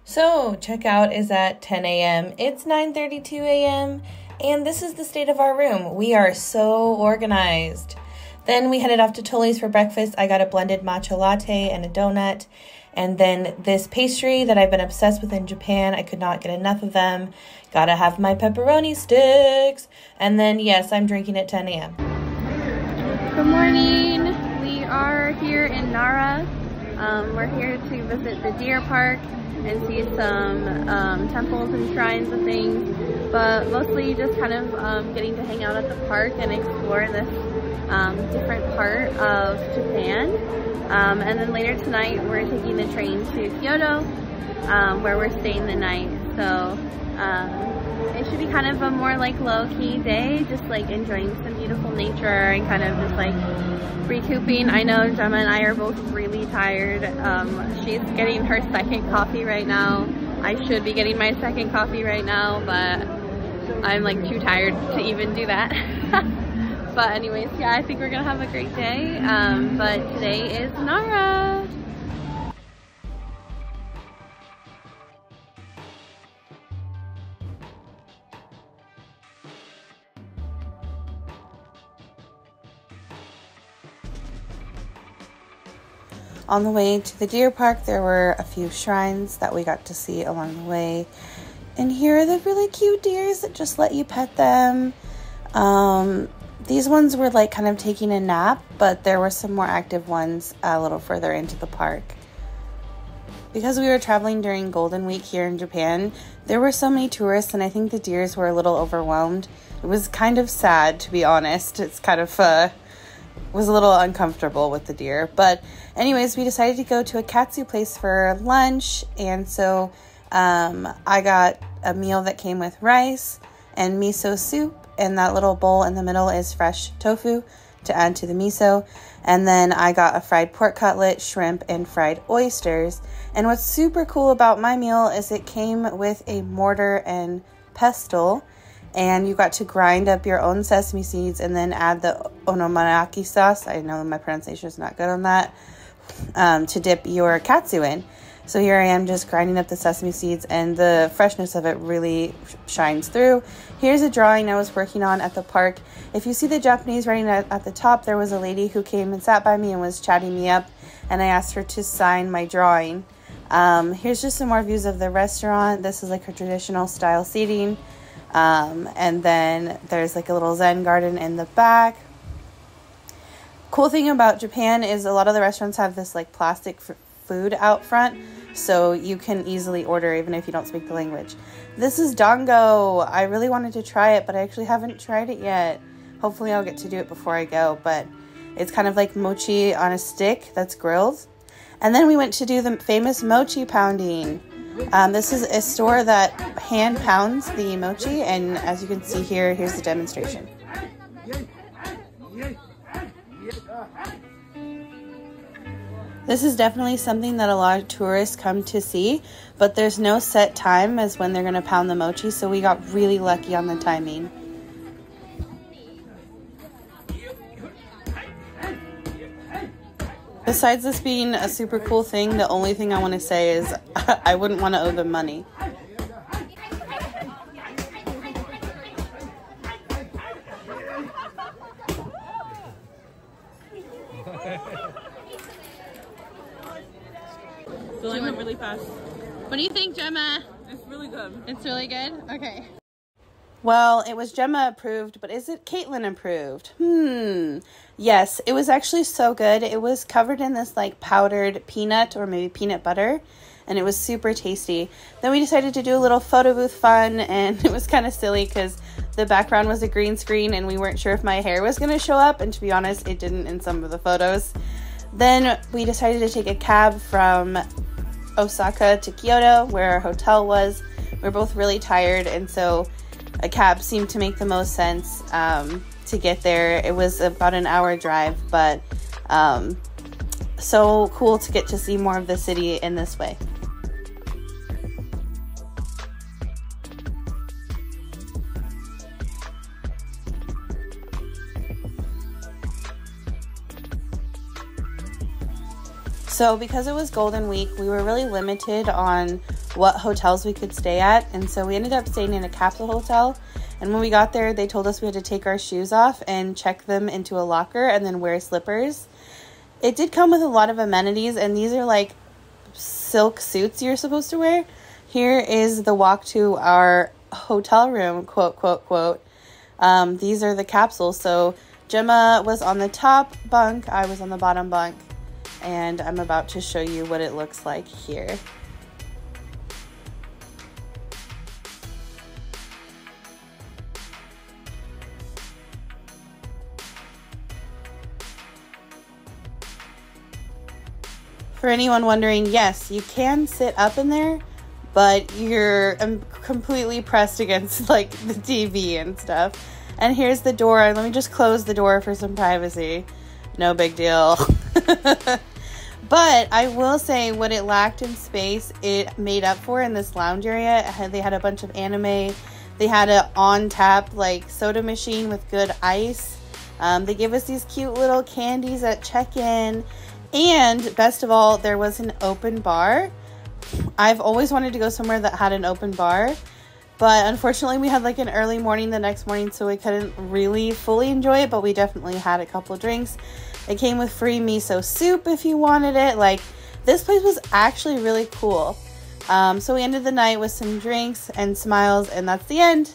So, checkout is at 10 a.m. It's 9:32 a.m. and this is the state of our room. We are so organized. Then we headed off to Tully's for breakfast. I got a blended matcha latte and a donut. And then this pastry that I've been obsessed with in Japan. I could not get enough of them. Gotta have my pepperoni sticks. And then, yes, I'm drinking at 10 a.m. Good morning. We are here in Nara. We're here to visit the deer park and see some temples and shrines and things, but mostly just kind of getting to hang out at the park and explore this different part of Japan. And then later tonight we're taking the train to Kyoto, where we're staying the night. So it should be kind of a more like low-key day, just like enjoying some beautiful nature and kind of just like recouping. I know Gemma and I are both really tired. She's getting her second coffee right now. I should be getting my second coffee right now, but I'm like too tired to even do that. But anyways, yeah, I think we're gonna have a great day. But today is Nara. On the way to the deer park, there were a few shrines that we got to see along the way. And here are the really cute deers that just let you pet them. These ones were like kind of taking a nap, but there were some more active ones a little further into the park. Because we were traveling during Golden Week here in Japan, there were so many tourists and I think the deers were a little overwhelmed. It was kind of sad, to be honest. It's kind of was a little uncomfortable with the deer. But anyways, we decided to go to a katsu place for lunch. And so I got a meal that came with rice and miso soup. And that little bowl in the middle is fresh tofu to add to the miso. And then I got a fried pork cutlet, shrimp, and fried oysters. And what's super cool about my meal is it came with a mortar and pestle. And you got to grind up your own sesame seeds and then add the onomiyaki sauce. I know my pronunciation is not good on that. To dip your katsu in. So here I am just grinding up the sesame seeds and the freshness of it really shines through. Here's a drawing I was working on at the park. If you see the Japanese writing at the top, there was a lady who came and sat by me and was chatting me up, and I asked her to sign my drawing. Here's just some more views of the restaurant. This is like her traditional style seating. And then there's like a little Zen garden in the back. Cool thing about Japan is a lot of the restaurants have this like plastic food out front, so you can easily order even if you don't speak the language. This is dango. I really wanted to try it, but I actually haven't tried it yet. Hopefully I'll get to do it before I go, but it's kind of like mochi on a stick that's grilled. And then we went to do the famous mochi pounding. This is a store that hand pounds the mochi, and as you can see here, here's the demonstration. This is definitely something that a lot of tourists come to see, but there's no set time as when they're going to pound the mochi, so we got really lucky on the timing. Besides this being a super cool thing, the only thing I want to say is I wouldn't want to owe them money. Filling went really fast. What do you think, Gemma? It's really good. It's really good? Okay. Well, it was Gemma approved, but is it Caitlin approved? Yes, it was actually so good. It was covered in this like powdered peanut or maybe peanut butter, and it was super tasty. Then we decided to do a little photo booth fun, and it was kind of silly because the background was a green screen and we weren't sure if my hair was going to show up, and to be honest, it didn't in some of the photos. Then we decided to take a cab from Osaka to Kyoto, where our hotel was. We were both really tired, and so a cab seemed to make the most sense to get there. It was about an hour drive, but so cool to get to see more of the city in this way. So because it was Golden Week, we were really limited on what hotels we could stay at. And so we ended up staying in a Capsule hotel. And when we got there, they told us we had to take our shoes off and check them into a locker and then wear slippers. It did come with a lot of amenities, and these are like silk suits you're supposed to wear. Here is the walk to our hotel room, quote, quote, quote. These are the capsules. So Gemma was on the top bunk, I was on the bottom bunk, and I'm about to show you what it looks like here. For anyone wondering, yes, you can sit up in there, but you're completely pressed against like the TV and stuff. And here's the door. Let me just close the door for some privacy. No big deal. But I will say what it lacked in space, it made up for in this lounge area. They had a bunch of anime. They had an on-tap like soda machine with good ice. They gave us these cute little candies at check-in. And best of all, there was an open bar. I've always wanted to go somewhere that had an open bar, but unfortunately we had like an early morning the next morning, so we couldn't really fully enjoy it, but we definitely had a couple drinks. It came with free miso soup if you wanted it. Like, this place was actually really cool. So we ended the night with some drinks and smiles, and that's the end.